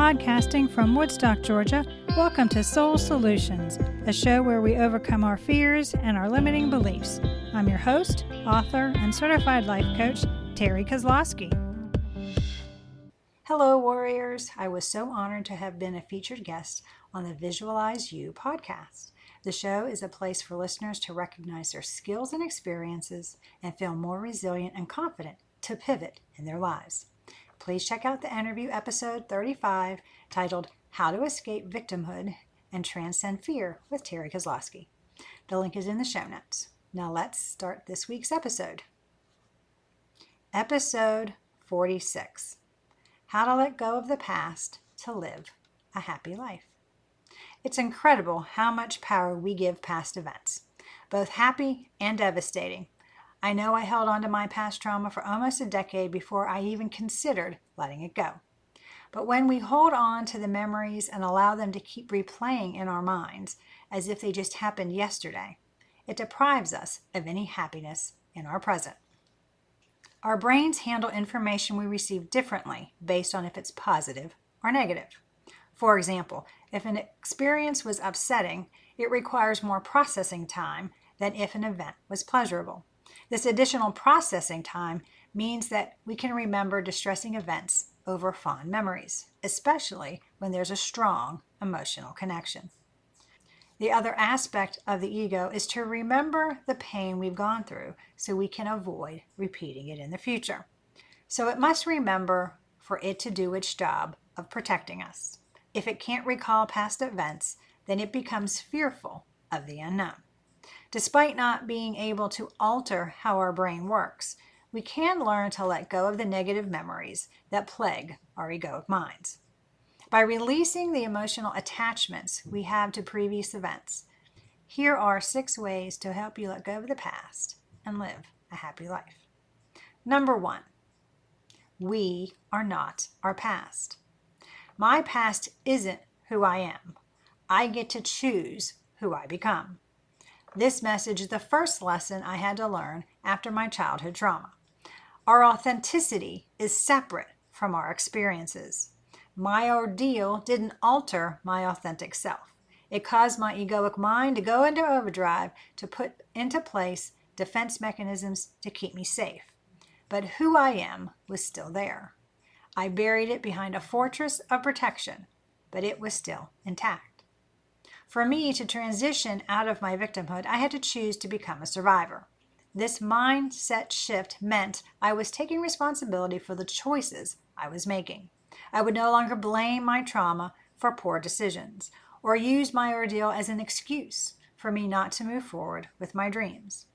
Podcasting from Woodstock, Georgia, welcome to Soul Solutions, a show where we overcome our fears and our limiting beliefs. I'm your host, author, and certified life coach, Terry Kozlowski. Hello, warriors. I was so honored to have been a featured guest on the Visualize You podcast. The show is a place for listeners to recognize their skills and experiences and feel more resilient and confident to pivot in their lives. Please check out the interview episode 35 titled How to Escape Victimhood and Transcend Fear with Terry Kozlowski. The link is in the show notes. Now let's start this week's episode. Episode 46. How to let go of the past to live a happy life. It's incredible how much power we give past events, both happy and devastating. I know I held on to my past trauma for almost a decade before I even considered letting it go. But when we hold on to the memories and allow them to keep replaying in our minds as if they just happened yesterday, it deprives us of any happiness in our present. Our brains handle information we receive differently based on if it's positive or negative. For example, if an experience was upsetting, it requires more processing time than if an event was pleasurable. This additional processing time means that we can remember distressing events over fond memories, especially when there's a strong emotional connection. The other aspect of the ego is to remember the pain we've gone through so we can avoid repeating it in the future. So it must remember for it to do its job of protecting us. If it can't recall past events, then it becomes fearful of the unknown. Despite not being able to alter how our brain works, we can learn to let go of the negative memories that plague our egoic minds. By releasing the emotional attachments we have to previous events, here are 6 ways to help you let go of the past and live a happy life. Number 1, we are not our past. My past isn't who I am. I get to choose who I become. This message is the first lesson I had to learn after my childhood trauma. Our authenticity is separate from our experiences. My ordeal didn't alter my authentic self. It caused my egoic mind to go into overdrive to put into place defense mechanisms to keep me safe. But who I am was still there. I buried it behind a fortress of protection, but it was still intact. For me to transition out of my victimhood, I had to choose to become a survivor. This mindset shift meant I was taking responsibility for the choices I was making. I would no longer blame my trauma for poor decisions or use my ordeal as an excuse for me not to move forward with my dreams.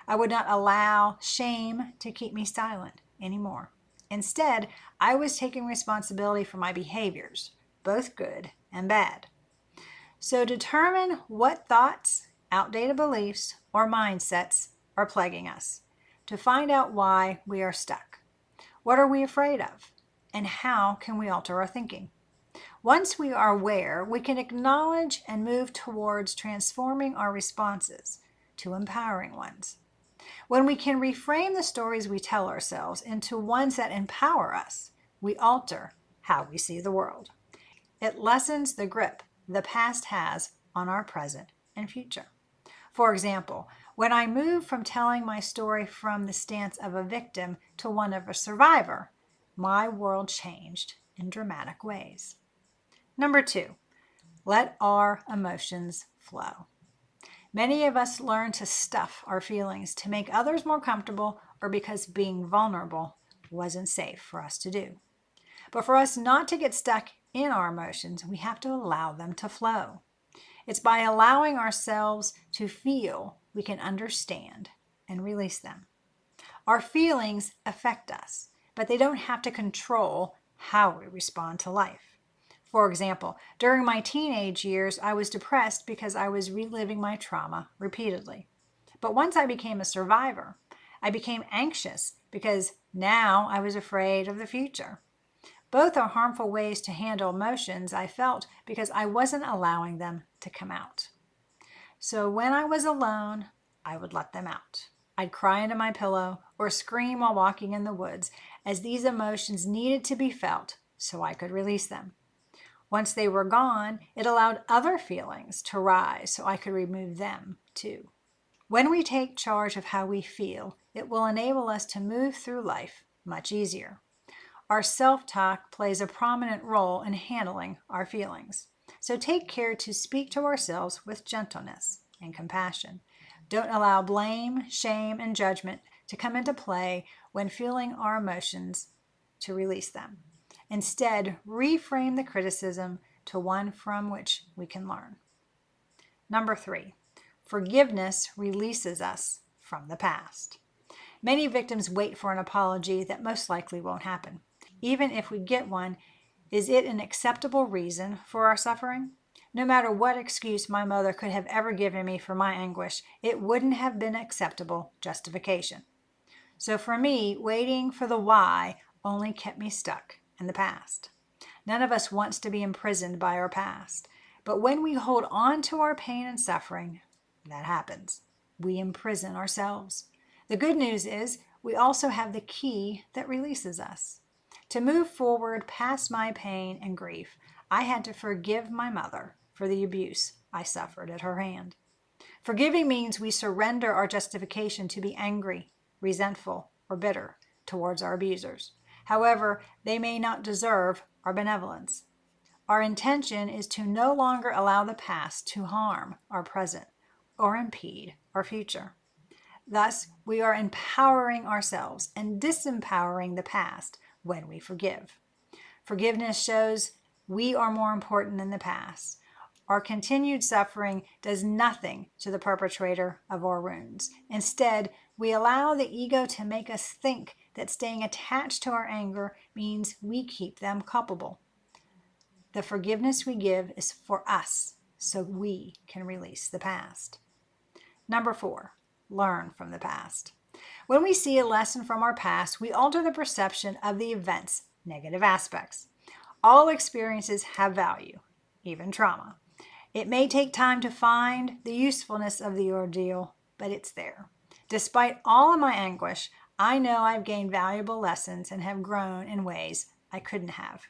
I would not allow shame to keep me silent anymore. Instead, I was taking responsibility for my behaviors, both good and bad. So determine what thoughts, outdated beliefs, or mindsets are plaguing us to find out why we are stuck. What are we afraid of? And how can we alter our thinking? Once we are aware, we can acknowledge and move towards transforming our responses to empowering ones. When we can reframe the stories we tell ourselves into ones that empower us, we alter how we see the world. It lessens the grip the past has on our present and future. For example, when I moved from telling my story from the stance of a victim to one of a survivor, my world changed in dramatic ways. Number 2, let our emotions flow. Many of us learn to stuff our feelings to make others more comfortable or because being vulnerable wasn't safe for us to do. But for us not to get stuck in our emotions, we have to allow them to flow. It's by allowing ourselves to feel we can understand and release them. Our feelings affect us, but they don't have to control how we respond to life. For example, during my teenage years, I was depressed because I was reliving my trauma repeatedly. But once I became a survivor, I became anxious because now I was afraid of the future. Both are harmful ways to handle emotions I felt because I wasn't allowing them to come out. So when I was alone, I would let them out. I'd cry into my pillow or scream while walking in the woods as these emotions needed to be felt so I could release them. Once they were gone, it allowed other feelings to rise so I could remove them too. When we take charge of how we feel, it will enable us to move through life much easier. Our self-talk plays a prominent role in handling our feelings. So take care to speak to ourselves with gentleness and compassion. Don't allow blame, shame, and judgment to come into play when feeling our emotions to release them. Instead, reframe the criticism to one from which we can learn. Number 3, forgiveness releases us from the past. Many victims wait for an apology that most likely won't happen. Even if we get one, is it an acceptable reason for our suffering? No matter what excuse my mother could have ever given me for my anguish, it wouldn't have been acceptable justification. So for me, waiting for the why only kept me stuck in the past. None of us wants to be imprisoned by our past. But when we hold on to our pain and suffering, that happens. We imprison ourselves. The good news is we also have the key that releases us. To move forward past my pain and grief, I had to forgive my mother for the abuse I suffered at her hand. Forgiving means we surrender our justification to be angry, resentful, or bitter towards our abusers. However, they may not deserve our benevolence. Our intention is to no longer allow the past to harm our present or impede our future. Thus, we are empowering ourselves and disempowering the past when we forgive. Forgiveness shows we are more important than the past. Our continued suffering does nothing to the perpetrator of our wounds. Instead, we allow the ego to make us think that staying attached to our anger means we keep them culpable. The forgiveness we give is for us, so we can release the past. Number 4, learn from the past. When we see a lesson from our past, we alter the perception of the event's negative aspects. All experiences have value, even trauma. It may take time to find the usefulness of the ordeal, but it's there. Despite all of my anguish, I know I've gained valuable lessons and have grown in ways I couldn't have.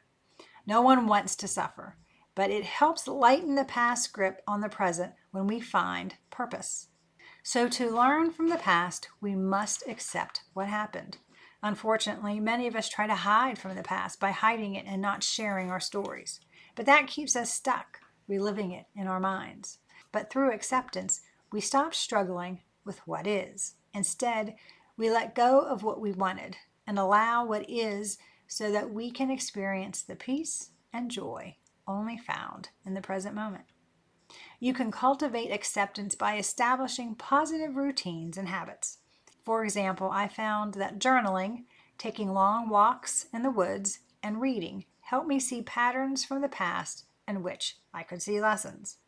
No one wants to suffer, but it helps lighten the past grip on the present when we find purpose. So to learn from the past, we must accept what happened. Unfortunately, many of us try to hide from the past by hiding it and not sharing our stories. But that keeps us stuck, reliving it in our minds. But through acceptance, we stop struggling with what is. Instead, we let go of what we wanted and allow what is so that we can experience the peace and joy only found in the present moment. You can cultivate acceptance by establishing positive routines and habits. For example, I found that journaling, taking long walks in the woods, and reading helped me see patterns from the past in which I could see lessons.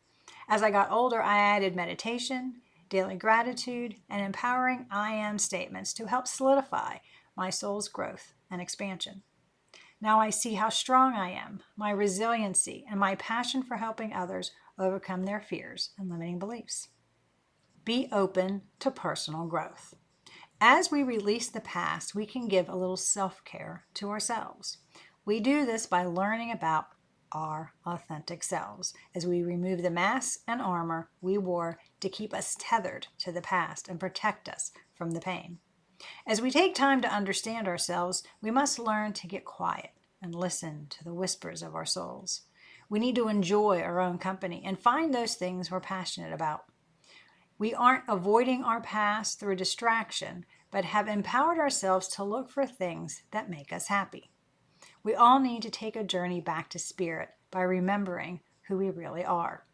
As I got older, I added meditation, daily gratitude, and empowering I am statements to help solidify my soul's growth and expansion. Now I see how strong I am, my resiliency, and my passion for helping others overcome their fears and limiting beliefs. Be open to personal growth. As we release the past, we can give a little self-care to ourselves. We do this by learning about our authentic selves as we remove the masks and armor we wore to keep us tethered to the past and protect us from the pain. As we take time to understand ourselves, we must learn to get quiet and listen to the whispers of our souls. We need to enjoy our own company and find those things we're passionate about. We aren't avoiding our past through distraction, but have empowered ourselves to look for things that make us happy. We all need to take a journey back to spirit by remembering who we really are.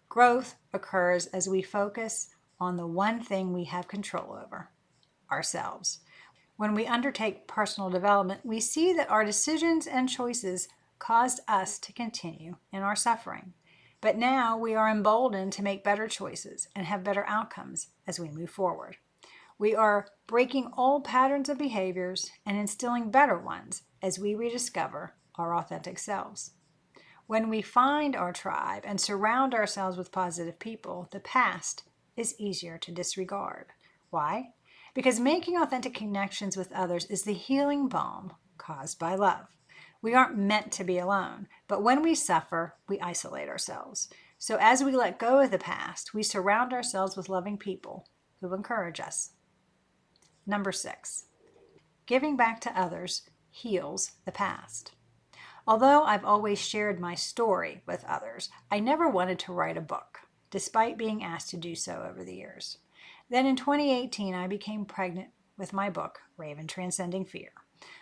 Growth occurs as we focus on the one thing we have control over, ourselves. When we undertake personal development, we see that our decisions and choices caused us to continue in our suffering. But now we are emboldened to make better choices and have better outcomes as we move forward. We are breaking old patterns of behaviors and instilling better ones as we rediscover our authentic selves. When we find our tribe and surround ourselves with positive people, the past is easier to disregard. Why? Because making authentic connections with others is the healing balm caused by love. We aren't meant to be alone, but when we suffer, we isolate ourselves. So as we let go of the past, we surround ourselves with loving people who encourage us. Number 6, giving back to others heals the past. Although I've always shared my story with others, I never wanted to write a book, despite being asked to do so over the years. Then in 2018, I became pregnant with my book, Raven Transcending Fear.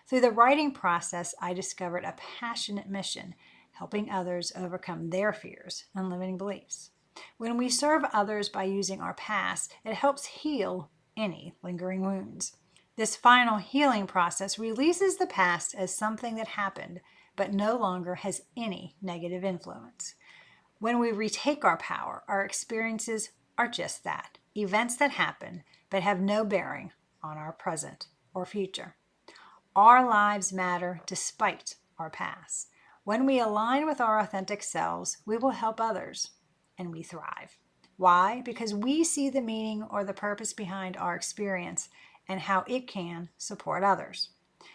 Through the writing process, I discovered a passionate mission, helping others overcome their fears and limiting beliefs. When we serve others by using our past, it helps heal any lingering wounds. This final healing process releases the past as something that happened, but no longer has any negative influence. When we retake our power, our experiences are just that, events that happen, but have no bearing on our present or future. Our lives matter despite our past. When we align with our authentic selves, we will help others, and we thrive. Why? Because we see the meaning or the purpose behind our experience and how it can support others.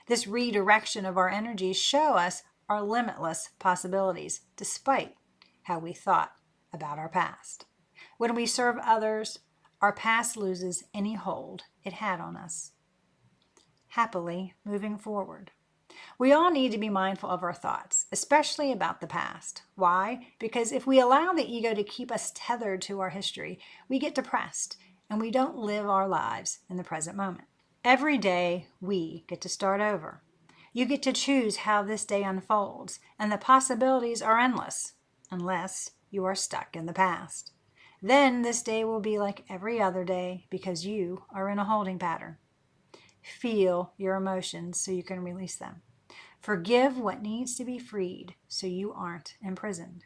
This redirection of our energies show us our limitless possibilities, despite how we thought about our past. When we serve others, our past loses any hold it had on us. Happily moving forward. We all need to be mindful of our thoughts, especially about the past. Why? Because if we allow the ego to keep us tethered to our history, we get depressed and we don't live our lives in the present moment. Every day, we get to start over. You get to choose how this day unfolds, and the possibilities are endless, unless you are stuck in the past. Then this day will be like every other day because you are in a holding pattern. Feel your emotions so you can release them. Forgive what needs to be freed so you aren't imprisoned.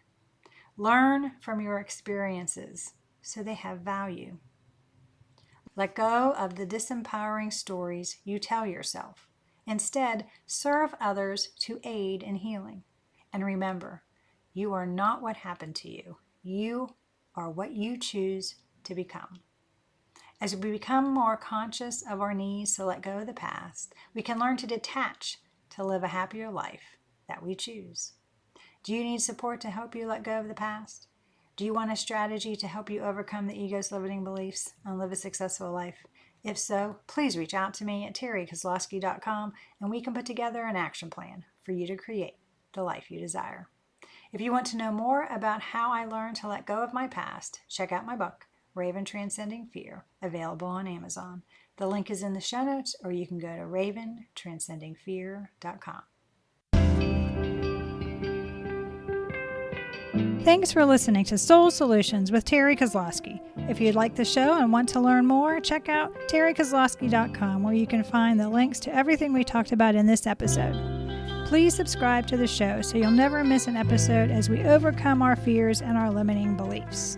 Learn from your experiences so they have value. Let go of the disempowering stories you tell yourself. Instead, serve others to aid in healing. And remember, you are not what happened to you. You are what you choose to become. As we become more conscious of our needs to let go of the past, we can learn to detach to live a happier life that we choose. Do you need support to help you let go of the past? Do you want a strategy to help you overcome the ego's limiting beliefs and live a successful life? If so, please reach out to me at terrykozlowski.com and we can put together an action plan for you to create the life you desire. If you want to know more about how I learned to let go of my past, check out my book, Raven Transcending Fear, available on Amazon. The link is in the show notes, or you can go to raventranscendingfear.com. Thanks for listening to Soul Solutions with Terry Kozlowski. If you'd like the show and want to learn more, check out terrykozlowski.com, where you can find the links to everything we talked about in this episode. Please subscribe to the show so you'll never miss an episode as we overcome our fears and our limiting beliefs.